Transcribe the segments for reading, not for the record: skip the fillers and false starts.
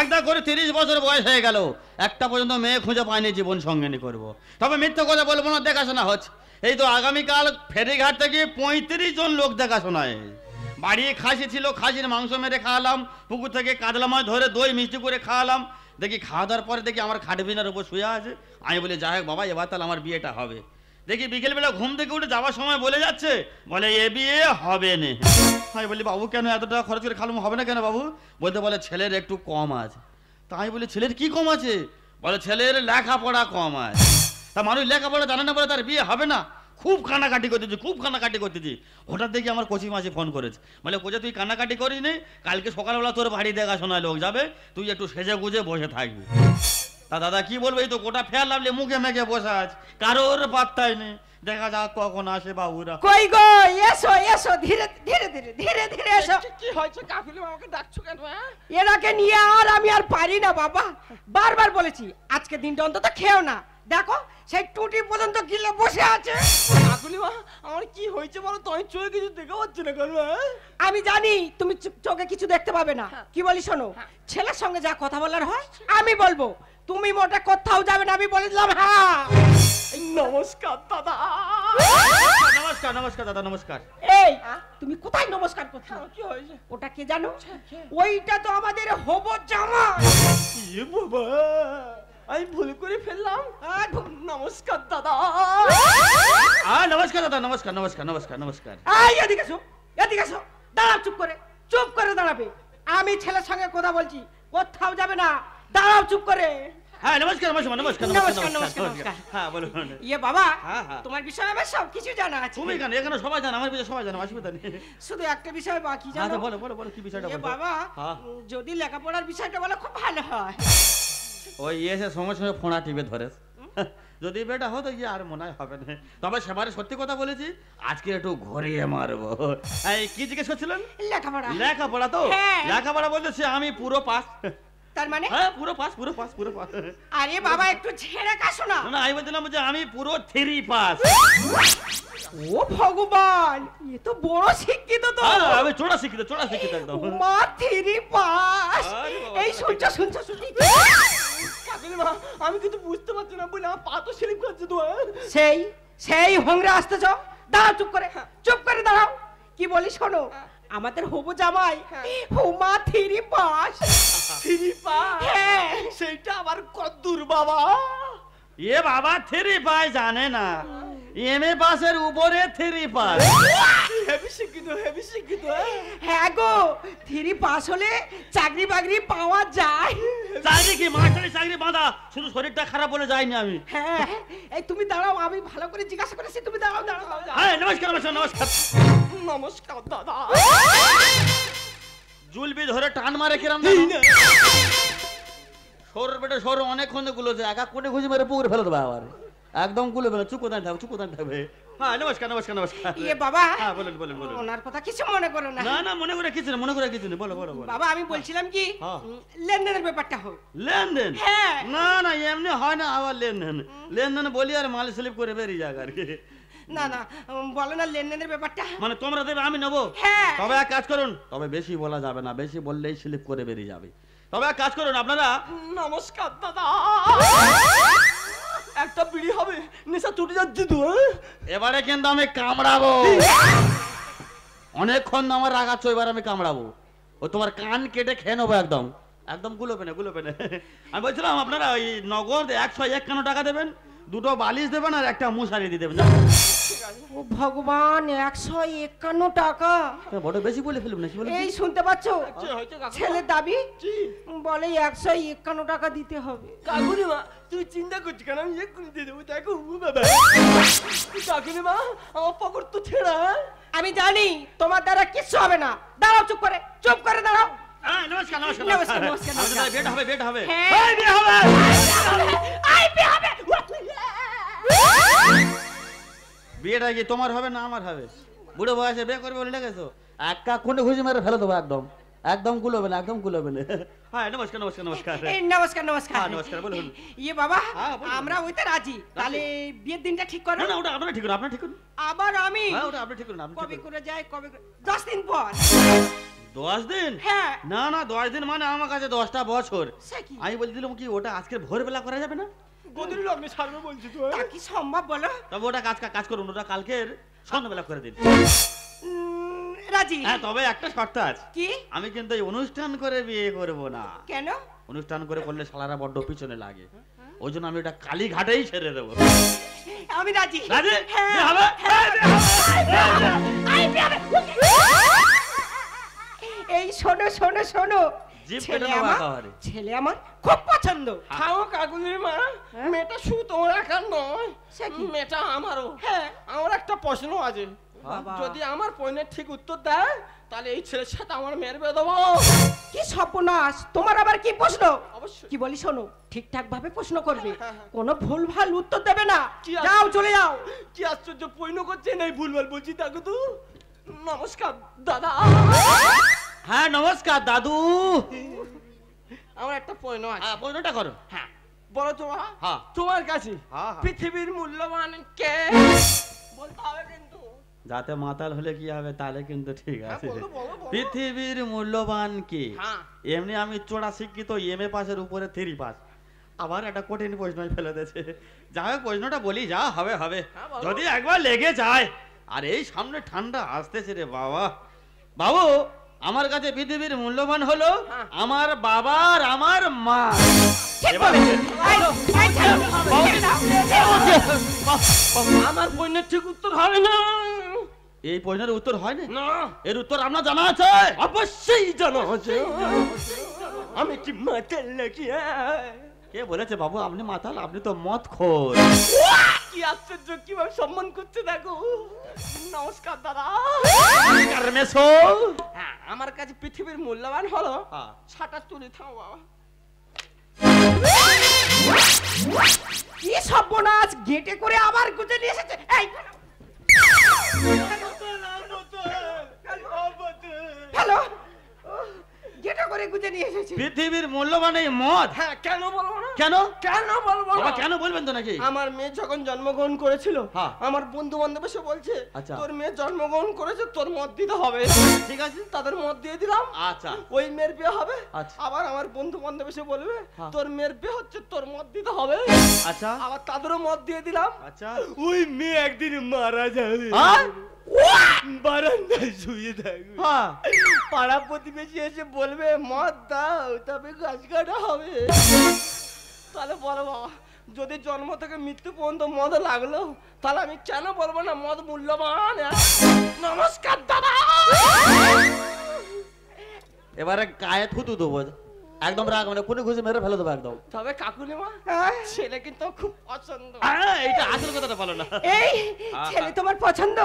একটা করে 30 বছর বয়স হয়ে গেল, একটা পর্যন্ত মেয়ে খুঁজে পাইনি জীবন সঙ্গিনী করবো। তবে মিথ্যে কথা বলবো না, দেখাশোনা হচ্ছে। এই তো আগামীকাল ফেরিঘাট থেকে 35 জন লোক দেখাশোনায়। বাড়ি খাসি ছিল, খাসির মাংস মেরে খাওয়ালাম, পুকুর থেকে কাতলা মাছ ধরে দই মিষ্টি করে খাওয়ালাম। দেখি খাওয়া দাওয়ার পরে দেখি আমার খাট বিনার উপর শুয়ে আছে। আমি বলি যাই হোক বাবা, এবার তাহলে আমার বিয়েটা হবে। দেখি বিকেলবেলা ঘুম থেকে উঠে যাওয়ার সময় বলে যাচ্ছে, বলে এ বিয়ে হবে না। আমি বলি বাবু কেন এত টাকা খরচ করে খালাম, হবে না কেন বাবু? বলতে বলে ছেলের একটু কম আছে। তা আমি বলি ছেলের কি কম আছে? বলে ছেলের লেখাপড়া কম আছে। তা মানুষ লেখাপড়া জানে না বলে তার বিয়ে হবে না? খুব কান্নাকাটি করতেছি, খুব কান্নাকাটি করতেছি। হঠাৎ দেখি আমার কচি মাসি ফোন করেছে, বলে কোচে তুই কান্নাকাটি করিস নি, কালকে সকালবেলা তোর বাড়ি দেখাশোনায় লোক যাবে, তুই একটু সেজে গুজে বসে থাকবি। তা দাদা কি বলবো, এই তো গোটা ফেয়ার লাভলি মুখে মেখে বসে আছে, কারোর পাত্তাই নেই। দেখা যাক কখন আসে বাবুরা। কই গো, এসো এসো, ধীরে ধীরে ধীরে ধীরে ধীরে এসো। কি হয়েছে কাকুলি, আমাকে ডাকছো কেন? এনাকে নিয়ে আর আমি আর পারি না বাবা, বারবার বলেছি আজকে দিনটা অন্তত খেও না। দেখো সেই টুটি পর্যন্ত গিলে বসে আছে। কাকুলি মা, আমার কি হয়েছে বলো তো? আমি চোখে কিছু দেখে পাচ্ছি না কেন? আমি জানি তুমি চোখে কিছু দেখতে পাবে না। কি বলি শোনো, ছেলের সঙ্গে যা কথা বলার হয় আমি বলবো, তুমি মোটা কোথাও যাবে না, আমি বলে দিলাম। হ্যাঁ নমস্কার দাদা। নমস্কার নমস্কার দাদা, নমস্কার। এই তুমি কোথায় নমস্কার করছো? কি হয়েছে? ওটা কে জানো? ওইটা তো আমাদের হবো জামাই। এ বাবা, আমি ভুল করে ফেললাম। নমস্কার দাদা। নমস্কার দাদা, নমস্কার নমস্কার নমস্কার নমস্কার। এদিকে এসো, এদিকে এসো। দাঁড়াও, চুপ করে দাঁড়াবে। আমি ছেলের সঙ্গে কথা বলছি, কোথাও যাবে না, দাঁড়াও চুপ করে। হ্যাঁ নমস্কার নমস্কার নমস্কার নমস্কার নমস্কার নমস্কার। হ্যাঁ বলুন। ইয়ে বাবা, হ্যাঁ, হ্যাঁ। তোমার বিষয়ে আমার সব কিছু জানা আছে। তুমি কেন এখানে সবাই জানো, আমার বিষয়ে সবাই জানো, অসুবিধা নেই। শুধু একটা বিষয় বাকি জানো। আচ্ছা বলো বলো বলো, কি বিষয়টা ইয়ে বলো। বাবা, হ্যাঁ। যদি লেখাপড়ার বিষয়টা বলো খুব ভালো হয়। ওই এসে সময় সময় ফোনা টিপে ধরে, যদি বেটা হতো গিয়ে আর মনে হবে না। তবে সেবারে সত্যি কথা বলেছি, আজকে একটু ঘুরিয়ে মারবো। এই কি জিজ্ঞেস করছিলেন? লেখাপড়া। লেখাপড়া তো হ্যাঁ। লেখাপড়া বলতেছি আমি পুরো পাস। তার মানে? হ্যাঁ পুরো পাস, পুরো পাস, পুরো পাস। আরে বাবা একটু ঝেড়ে কাশো না। না আমি বলছিলাম যে আমি পুরো 3 পাস। ও ভগবান, এ তো বড় শিক্ষিত তো। আমি চোরা শিক্ষিত একদম। মা 3 পাস। আরে বাবা। এই শুনছো। কাকুলি মা, আমি কিন্তু বুঝতে পারছি না, বলে আমার পা তো স্লিপ করছে তো। সেই হোংরা আসতেছ। দাঁড়াও, চুপ করে দাঁড়াও। কি বলি শোনো, আমাদের হবু জামাই হুমা 3 পাস। 3 পাস? হ্যাঁ। সেইটা আবার কদ্দুর বাবা? এ বাবা 3 পাস জানে না, এমএ পাসের উপরে 3 পাস। হেভি শিক্ষিত। হ্যাঁ গো, 3 পাস হলে চাকরি বাকরি পাওয়া যায়। চাকরি কি মাস্টারি চাকরি বাঁধা, শুধু শরীরটা খারাপ বলে যায়নি আমি। হ্যাঁ, এই তুমি দাঁড়াও, আমি ভালো করে জিজ্ঞাসা করেছি, তুমি দাঁড়াও। হ্যাঁ নমস্কার নমস্কার নমস্কার। নমস্কার দাদা। জুলবি ধরে টান মারে কিরম সর বেটা সর, অনেকক্ষণ গুলোছে, একা কোণে খুঁজে মেরে পুকুরে ফেলে দেবে আবার, একদম গুলো বেরো, চুকোদান থাকবে। হ্যাঁ নমস্কার নমস্কার নমস্কার। ইয়ে বাবা, হ্যাঁ বলুন। ওনার কথা কিছু মনে করো না। না মনে করে কিছু নেই, বলো। বাবা আমি বলছিলাম কি, হ্যাঁ। লেনদেনের ব্যাপারটা হোক। লেনদেন? হ্যাঁ। না এমনি হয় না, আবার লেনদেন বলি আর মাল স্লিপ করে বেরিয়ে যাক আর কি। না বলো না লেনদেনের ব্যাপারটা। মানে তোমরা দেবে আমি নেবো? হ্যাঁ। তবে এক কাজ করুন, তবে বেশি বলা যাবে না, বেশি বললেই স্লিপ করে বেরিয়ে যাবে। তবে এক কাজ করুন আপনারা। নমস্কার দাদা। একটা বিড়ি হবে, নেশা ছুটে যাচ্ছে তো। এবারে কিন্তু আমি কামড়াবো, অনেকক্ষণ আমার রাগাচ্ছ, এবার আমি কামড়াবো। ও তোমার কান কেটে খেয়ে নেবো একদম গুলোবে না। আমি বলছিলাম আপনারা ওই নগদ 151 টাকা দেবেন, 2টো বালিশ দেবেন আর একটা মশারি দিয়ে দেবেন। ও ভগবান, 151 টাকা? বড় বেশি বলে ফেলুন না। এই শুনতে পাচ্ছ ছেলের দাবি, বলে 151 টাকা দিতে হবে। কাকুনি মা, তুই চিন্তা করছিস কেন? আমি এক্ষুনি দিয়ে দেবো। দেখো বাবা, কাকুনি মা, আমার পকেট তো ছেঁড়া। আমি জানি তোমার দ্বারা কিচ্ছু হবে না। দাঁড়াও, চুপ করে দাঁড়াও। নমস্কার। বেট হবে। বিয়েটা কি তোমার হবে না আমার হবে? বুড়ো বয়সে বিয়ে করবে বলে লেগেছো, একা কোণে খুঁজে মেরে ফেলে দেবো একদম গুলোবে না। হ্যাঁ নমস্কার। নমস্কার বলুন। ইয়ে বাবা, আমরা ওইতে রাজি। তাহলে বিয়ের দিনটা ঠিক করো। না ওটা আপনারা ঠিক করুন। আবার আমি? হ্যাঁ ওটা আপনি ঠিক করুন। কবে করে যাই, 10 দিন পর। 10 দিন? হ্যাঁ। না না 10 দিন মানে আমার কাছে 10টা বছর। সে কি? আমি বলছিলাম কি ওটা আজকে ভোরবেলা করা যাবে না? গদির লগ্নে ছাড়বে বলছি তো। তা কি সম্ভব বলো? তবে ওটা কাজ করুন, ওটা কালকের সন্ধ্যাবেলা করে দিন। রাজি। হ্যাঁ, তবে একটা শর্ত আছে। কি? আমি কিন্তু এই অনুষ্ঠান করে বিয়ে করব না। কেন? অনুষ্ঠান করে করলে শালারা বড্ড পিছনে লাগে, ওই জন্য আমি ওটা কালীঘাটেই ছেড়ে দেবো। আমি রাজি। রাজি? হ্যাঁ। বিয়ে হবে? এই শোনো শোনো শোনো, জিভ ছেলে কেটে নেবো আমার একেবারে। ছেলে আমার খুব পছন্দ। খাও কাকুলির মা, মেয়েটা শুধু তোমার একার নয়, সে কি? মেয়েটা আমারও। হ্যাঁ। আমার একটা প্রশ্ন আছে, বাবা। যদি আমার প্রশ্নের ঠিক উত্তর দেয় তাহলে এই ছেলের সাথে আমার মেয়ের বিয়ে দেবো। কি সর্বনাশ, তোমার আবার কি প্রশ্ন? অবশ্যই। কি বলি শোনো, ঠিকঠাক ভাবে প্রশ্ন করবে, হ্যাঁ, হ্যাঁ। কোনো ভুল ভাল উত্তর দেবে না। কি আছে? যাও চলে যাও। কি আশ্চর্য প্রশ্ন করছে, নাই ভুলভাল বলছি। দেখো তো, নমস্কার দাদা। হ্যাঁ নমস্কার দাদু। আমার একটা প্রশ্ন আছে। হ্যাঁ, প্রশ্নটা করো। হ্যাঁ, বলো তো মা, হ্যাঁ। তোমার কাছে হ্যাঁ, হ্যাঁ। পৃথিবীর মূল্যবান কে? বলতে হবে কিন্তু। যাতে মাতাল হলে কি হবে, তাহলে কিন্তু ঠিক হ্যাঁ, আছে। বলো, বলো, বলো। পৃথিবীর মূল্যবান কি? হ্যাঁ। এমনি আমি চোরা শিক্ষিত, MA পাসের উপরে 3 পাস, আবার একটা কঠিন প্রশ্ন ফেলে দিয়েছে। যাই হোক প্রশ্নটা বলি, যা হবে হবে, হ্যাঁ, বলো। যদি একবার লেগে যায়। আর এই সামনে ঠান্ডা আসতেছে রে বাবা। বাবু, আমার কাছে পৃথিবীর মূল্যবান হলো হ্যাঁ। আমার বাবার আমার মা। ঠিক এবার- বলে। এই, এই, ছেড়ে দাও, ছেড়ে দাও, ছেড়ে দাও। আমার প্রশ্নের ঠিক উত্তর হবে না। এই প্রশ্নের উত্তর হয় না? না, এর উত্তর আপনার জানা আছে? অবশ্যই জানা আছে। আমি কি মাতাল নাকি? কে বলেছে বাবু আপনি মাতাল? আপনি তো মদ খোর। কি আশ্চর্য, কিভাবে সম্মান করছে দেখো। নমস্কার দাদা। মেসো। হ্যাঁ, আমার কাছে পৃথিবীর মূল্যবান হলো হ্যাঁ। ছাটা তুলে থাও বাবা। কি সর্বনাশ, গেটে করে আবার গুজে নিয়ে এসেছে। এই হ্যালো, গেটে করে গুজে নিয়ে এসেছে। পৃথিবীর মূল্যবান এই মদ? হ্যাঁ, কেন বলবো না? কেন? কেন বলবো বাবা না? কেন বলবেন তো নাকি? আমার মেয়ে যখন জন্মগ্রহণ করেছিল, হ্যাঁ। আমার বন্ধু বান্ধব এসে বলছে, আচ্ছা। তোর মেয়ে জন্মগ্রহণ করেছে, তোর মত দিতে হবে। ঠিক আছে। তাদের মত দিয়ে দিলাম। আচ্ছা। ওই মেয়ের বিয়ে হবে। আচ্ছা। আবার আমার বন্ধু বান্ধব এসে বলবে, হ্যাঁ। তোর মেয়ের বিয়ে হচ্ছে, তোর মত দিতে হবে। আচ্ছা। আবার তাদেরও মত দিয়ে দিলাম। আচ্ছা। ওই মেয়ে একদিন মারা যাবে। হ্যাঁ? বারান্দায় শুয়ে থাকবে। হ্যাঁ। পাড়া প্রতিবেশী এসে বলবে মদ দাও, তবে গাছ কাটা হবে। তাহলে বলো বাবা, যদি জন্ম থেকে মৃত্যু পর্যন্ত মদ লাগলো, তাহলে আমি কেন বলবো না মদ মূল্যবান? নমস্কার দাদা। এবারে গায়ে থুতু দেবো, একদম রাগ মানে কোনে ঘুষে মেরে ফেলে দেবো একদম। তবে কাকুলিমা, ছেলে কিন্তু খুব পছন্দ। এইটা আসল কথাটা বলো না। এই ছেলে তোমার পছন্দ?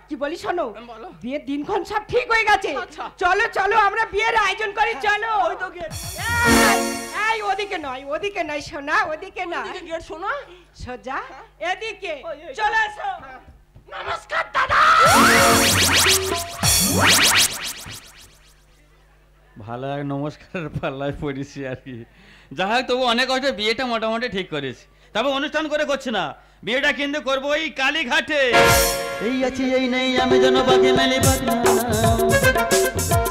কি বলি শোনো, বলো। বিয়ের দিনক্ষণ সব ঠিক হয়ে গেছে। আচ্ছা। চলো চলো আমরা বিয়ের আয়োজন করি, চলো। ওই তো গেট। এই, এই ওদিকে নয়, ওদিকে নয় সোনা, ওদিকে না, গেট শোনা। সোজা এদিকে ওই, ওই। চলে এসো। নমস্কার দাদা। ভালো এক নমস্কারের পাল্লায় পড়েছি আর কি। যাই হোক তবু অনেক কষ্টে বিয়েটা মোটামুটি ঠিক করেছি। তবে অনুষ্ঠান করে করছি না, বিয়েটা কিন্তু করবো এই কালীঘাটে। এই আছি এই নেই আমি যেন বাকি মেলি পাখনা,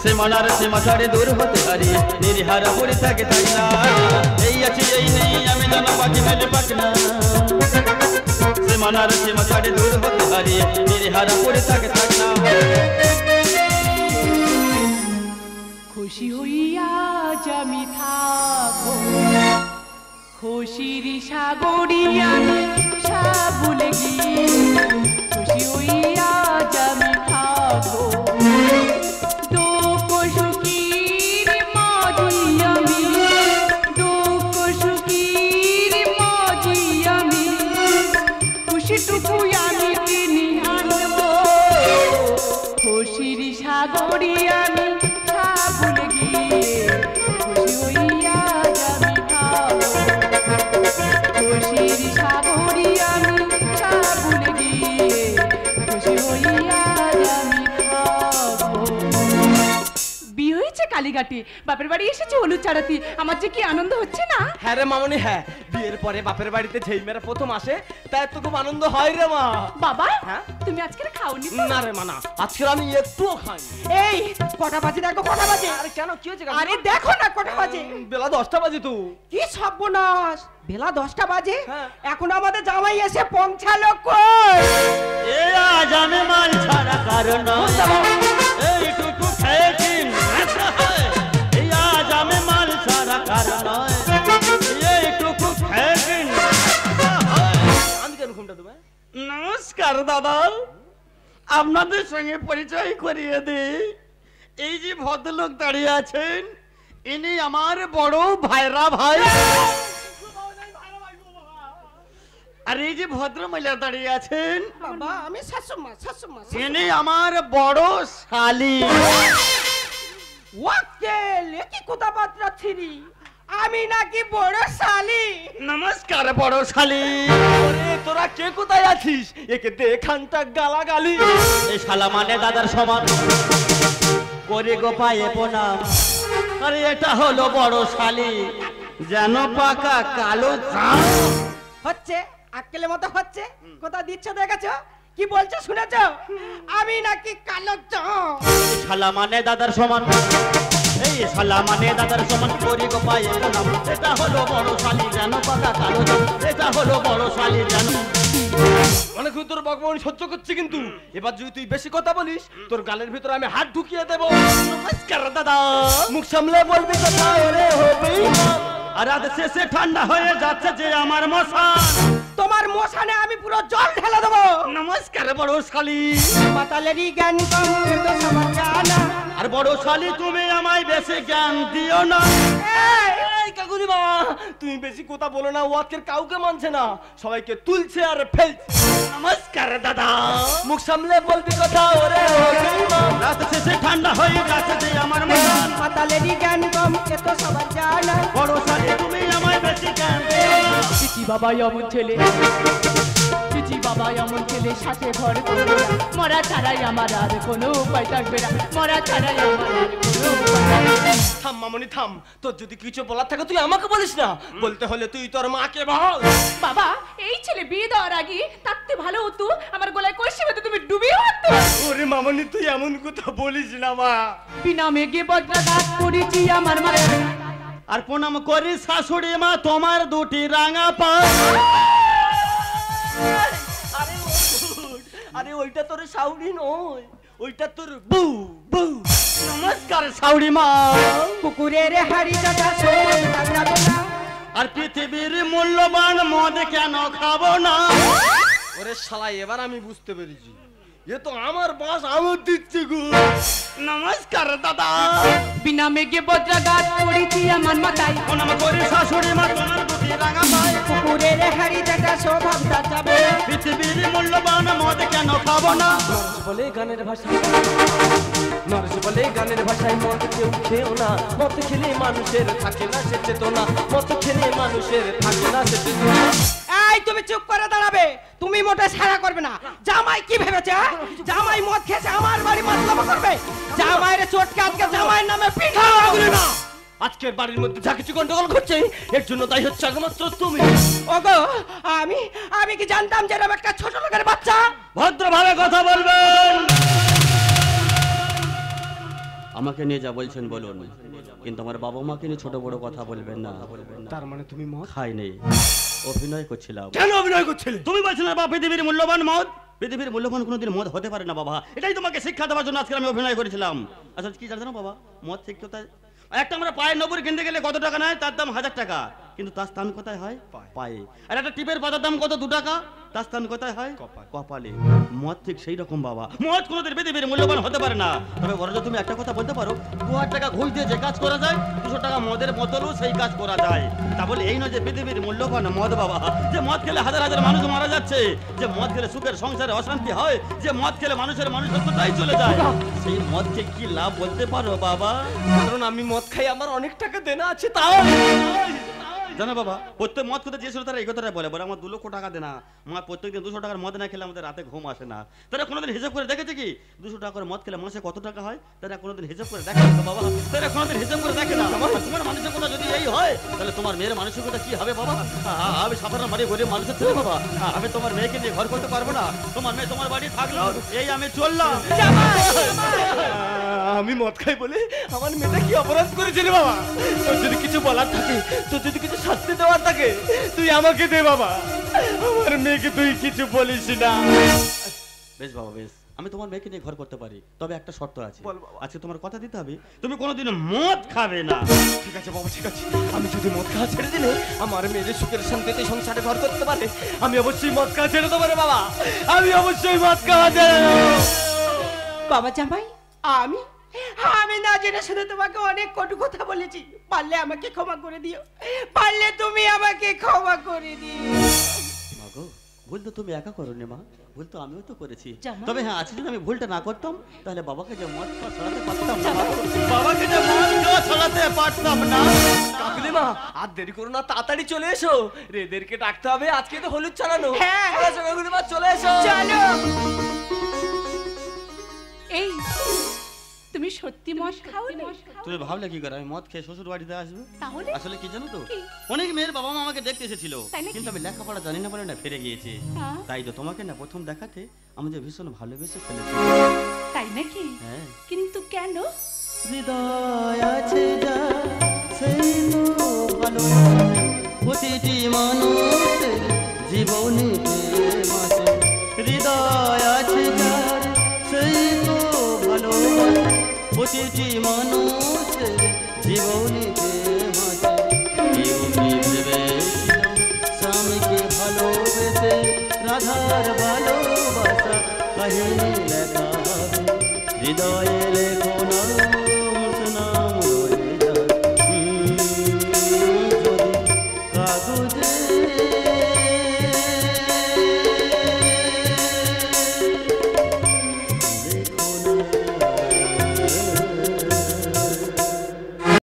সীমানার সীমা ছাড়ে দূর হতে পারি, নিরিহারা পড়ে থাকে থাকি না। এই আছি এই নেই আমি যেন বাকি মেলি পাখনা, সীমানার সীমা ছাড়ে দূর হতে পারি, নিরিহারা পড়ে থাকে থাকি না। খুশি হইয়া আমি থাকো, খুশির সাগরিয়া সাবুলে গিয়ে, খুশি হইয়া আমি থাকো, দুঃখ সুখীর মাঝি আমি, দুঃখ সুখীর মাঝি আমি, খুশিটুকু আমি তিনি আনবো, খুশির সাগরিয়া আমি সাবুলে গিয়ে, খুশি হইয়া আমি খাবো, খুশির সাগরিয়া আমি সাবুলে গিয়ে, খুশি বিয়ে হয়েছে কালীঘাটে, বাপের বাড়ি এসেছে হলুদ চাড়াতে। আমার যে কি আনন্দ হচ্ছে না। হ্যাঁ রে মামনি, হ্যাঁ, বিয়ের পরে বাপের বাড়িতে যেই মেয়েরা প্রথম আসে তাই তো খুব আনন্দ হয় রে মা। বাবা হ্যাঁ? তুমি আজকে খাওনি তো? না রে মানা, আজকে আমি একটুও খাইনি। এই কটা বাজে দেখো, কটা বাজে? আরে কেন, কি হয়েছে? আরে দেখো না কটা বাজে। বেলা 10টা বাজে তো। কি সর্বনাশ, বেলা 10টা বাজে, হ্যাঁ। এখন আমাদের জামাই এসে পৌঁছালো কই? এ আজ আমি মাল ছাড়া কারণ এইটুকু খেয়েছি এই আজ আমি মাল ছাড়া কারণ এইটুকু খেয়েছি। আমি কেন ঘুমটা দেবো? নমস্কার দাদা, আপনাদের সঙ্গে পরিচয় করিয়ে দিই। এই যে ভদ্রলোক দাঁড়িয়ে আছেন ইনি আমার বড় ভাইরা ভাই। আর এই যে ভদ্র মহিলা দাঁড়িয়ে আছেন বাবা আমি শাশুমা, শাশুমা। ইনি আমার বড় শালি। ওয়াকে লেকি কথাবার্তা ছিরি, আমি নাকি বড় শালি? নমস্কার বড় শালি। ওরে তোরা কে কোথায় আছিস? একে দেখানটা গালাগালি। এই শালা মানে দাদার সমান করে গো পায়ে প্রণাম। আরে এটা হলো বড় শালি, যেন পাকা কালো চাল। হচ্ছে আক্কেলের মতো হচ্ছে, কথা দিচ্ছ দেখেছো? কি বলছো শুনেছো? আমি নাকি কালো চাঁদ। এই শালা মানে দাদার সমান, এই শালা মানে দাদার সমান করে গো পায়ে প্রণাম। এটা হলো বড় শালি, যেন পাকা কালো চাল। এটা হলো বড় শালি যেন। অনেক তোর বকবক সহ্য করছি, কিন্তু এবার যদি তুই বেশি কথা বলিস তোর গালের ভিতরে আমি হাত ঢুকিয়ে দেবো। নমস্কার দাদা। মুখ সামলে বলবি কথা, ওরে হবেই না। আর রাত শেষে ঠান্ডা হয়ে যাচ্ছে যে আমার মশান। তোমার মশানে আমি পুরো জল ঢেলে দেবো। নমস্কার বড় শালি। মাতালেরই জ্ঞান কম, এ তো সবার জানা। আর বড় শালি তুমি আমায় বেশি জ্ঞান দিও না। এই কাকুরি মা, তুমি বেশি কথা বলো না, ওয়াকের কাউকে মানছে না, সবাইকে তুলছে আর ফেলছে। নমস্কার দাদা। মুখ সামলে বলবি কথা, ওরে হবেই না। রাত শেষে ঠান্ডা হয়ে যাচ্ছে যে আমার মশান। মাতালেরই জ্ঞান কম, এ তো সবার জানা। বড় শালি তুমি আমায় বেশি জ্ঞান দিও না। চিচি বাবা এমন ছেলে, চিচি বাবা এমন ছেলে সাথে ঘর করবে না। মরা ছাড়াই আমার আর কোনো উপায় থাকবে না। মরা ছাড়াই আমার আর কোনো উপায় থাকবে না। থাম মামনি থাম, তোর যদি কিছু বলার থাকে তুই আমাকে বলিস না, বলতে হলে তুই তোর মাকে বল। বাবা এই ছেলে বিয়ে দেওয়ার আগে থাকতে ভালো হতো, আমার গলায় কষি হতো, তুমি ডুবিয়ে হতো। ওরে মামনি তুই এমন কথা বলিস না মা। বিনা মেঘে বজ্রাঘাত করেছি আমার মায়ের। আর প্রণাম করি শাশুড়ি মা তোমার দুটি রাঙা পা। আরে ওইটা তোর শাউরি নয়, ওইটা তোর বউ বউ। নমস্কার শাশুড়ি মা। কুকুরের হাড়ি কাটা শোন যাবে না। আর পৃথিবীর মূল্যবান মদ কেন খাবো না? ওরে শালা এবার আমি বুঝতে পেরেছি, এ তো আমার বাস আমার দিচ্ছে গো। নমস্কার দাদা। বিনা মেঘে বজ্রাঘাত করেছি আমার মাথায়। প্রণাম করি শাশুড়ি মা তোমার দুটি রাঙা পায়ে। কুকুরের হাড়ি কাটা স্বভাবটা যাবে। পৃথিবীর মূল্যবান মদ কেন খাবো না? নরস বলে গানের ভাষায়, নরস বলে গানের ভাষায় মদ কেউ খেও না। মদ খেলে মানুষের থাকে না সে চেতনা, মদ খেলে মানুষের থাকে না সে চেতনা। এই তুমি চুপ করে দাঁড়াবে, তুমি মোটে সারা করবে না। জামাই কি ভেবেছে? জামাই মদ খেয়েছে আমার বাড়ি মতলব করবে? জামাইয়ের চোটকে আজকে জামাইয়ের নামে পিঠা বলি না, আজকের বাড়ির মধ্যে যা কিছু গন্ডগোল ঘটছে এর জন্য তাই হচ্ছে একমাত্র তুমি। ওগো আমি আমি কি জানতাম যে এরকম একটা ছোট লোকের বাচ্চা? ভদ্রভাবে কথা বলবেন। আমাকে নিয়ে যা বলছেন বলুন, কিন্তু আমার বাবা মাকে নিয়ে ছোট বড় কথা বলবেন না। তার মানে তুমি মদ খাইনি, অভিনয় করছিলাম। কেন অভিনয় করছিলে? তুমি বলছিলে বাবা পৃথিবীর মূল্যবান মদ, পৃথিবীর মূল্যবান কোনোদিন মদ হতে পারে না বাবা। এটাই তোমাকে শিক্ষা দেওয়ার জন্য আজকে আমি অভিনয় করেছিলাম। আচ্ছা কি জানো বাবা, মদ ঠিক কোথায়? একটা আমরা পায়ের নবুর কিনতে গেলে কত টাকা নেয়? তার দাম 1000 টাকা, কিন্তু তার স্থান কোথায় হয়? পায়ে। আর একটা টিপের পাতার দাম কত? 2 টাকা, তার স্থান কোথায় হয়? কপালে। মদ ঠিক সেই রকম বাবা, মদ কোনোদিন পৃথিবীর মূল্যবান হতে পারে না। তবে বড় তুমি একটা কথা বলতে পারো, 2000 টাকা ঘুষ দিয়ে যে কাজ করা যায় 200 টাকা মদের বোতলও সেই কাজ করা যায়। তা বলে এই নয় যে পৃথিবীর মূল্যবান মদ বাবা, যে মদ খেলে হাজার হাজার মানুষ মারা যাচ্ছে, যে মদ খেলে সুখের সংসারে অশান্তি হয়, যে মদ খেলে মানুষের মানুষত্বটাই চলে যায়, সেই মদকে কি লাভ বলতে পারো বাবা? কারণ আমি মদ খাই, আমার অনেক টাকা দেনা আছে তাই। জানো বাবা, প্রত্যেক মদ খেতে যে তারা এই কথাটা বলে আমার 2 লক্ষ টাকা দে না, আমার প্রত্যেকদিন 200 টাকার মদ না খেলে আমাদের রাতে ঘুম আসে না। তারা কোনোদিন হিসাব করে দেখেছে কি 200 টাকা করে মদ খেলে মাসে কত টাকা হয়? তারা কোনোদিন হিসাব করে দেখে না বাবা, তারা কোনোদিন হিসাব করে দেখে না। তোমার মানসিকতা যদি এই হয় তাহলে তোমার মেয়ের মানসিকতা কি হবে বাবা? আমি সাধারণ বাড়ি গরিব মানুষের ছেলে বাবা, আমি তোমার মেয়েকে নিয়ে ঘর করতে পারবো না। তোমার মেয়ে তোমার বাড়ি থাকলো, এই আমি চললাম। আমি মদ খাই বলে আমার মেয়েটা কি অপরাধ করেছে রে বাবা? তোর যদি কিছু বলার থাকে, তোর যদি কিছু শাস্তি দেওয়ার থাকে, তুই আমাকে দে বাবা, আমার মেয়েকে তুই কিছু বলিস না। বেশ বাবা বেশ, আমি তোমার মেয়েকে নিয়ে ঘর করতে পারি, তবে একটা শর্ত আছে। বল বাবা। আজকে তোমার কথা দিতে হবে, তুমি কোনোদিন মদ খাবে না। ঠিক আছে বাবা, ঠিক আছে। আমি যদি মদ খাওয়া ছেড়ে দিলে আমার মেয়ের সুখের শান্তিতে সংসারে ঘর করতে পারে, আমি অবশ্যই মদ খাওয়া ছেড়ে দেবো রে বাবা, আমি অবশ্যই মদ খাওয়া ছেড়ে দেবো। বাবা জামাই, আমি না জেনে শুনে তোমাকে অনেক কটু কথা বলেছি, পারলে আমাকে ক্ষমা করে দিও, পারলে তুমি আমাকে ক্ষমা করে দিও। মাগো, ভুল তো তুমি একা করোনি মা, ভুল তো আমিও তো করেছি। জামাই। তবে হ্যাঁ, আজকে যদি আমি ভুলটা না করতাম তাহলে বাবাকে যে মদ খাওয়া ছড়াতে পারতাম না, বাবাকে যে মদ খাওয়া ছড়াতে পারতাম না। কাকুলি মা, আর দেরি করো না, তাড়াতাড়ি চলে এসো, রেদেরকে ডাকতে হবে, আজকে তো হলুদ চালানো। হ্যাঁ। চলে এসো কাকুলি মা, চলে এসো। চলো। এই তুমি সত্যি মদ খাওনি? তুমি ভাবলে কি করে আমি মদ খেয়ে শ্বশুর বাড়িতে আসবো? তাহলে আসলে কি জানো তো, কি? অনেক মেয়ের বাবা মা আমাকে দেখতে এসেছিল, তাই নাকি? কিন্তু আমি লেখাপড়া জানি না বলে না ফিরে গিয়েছি। হ্যাঁ। তাই তো তোমাকে না প্রথম দেখাতে আমাদের ভীষণ ভালোবেসে ফেলেছি। তাই নাকি? হ্যাঁ। কিন্তু কেন? হৃদয় আছে যা সেই তো ভালো, প্রতিটি মানুষের জীবনে প্রেম আছে। হৃদয় আছে যার সেই তো ভালো, প্রতিটি মানুষের জীবনে প্রেম আছে। কেউ কি ভেবেছিল স্বামীকে ভালোবেসে রাধার ভালোবাসা কাহিনী লেখা হবে, হৃদয়ে লেখা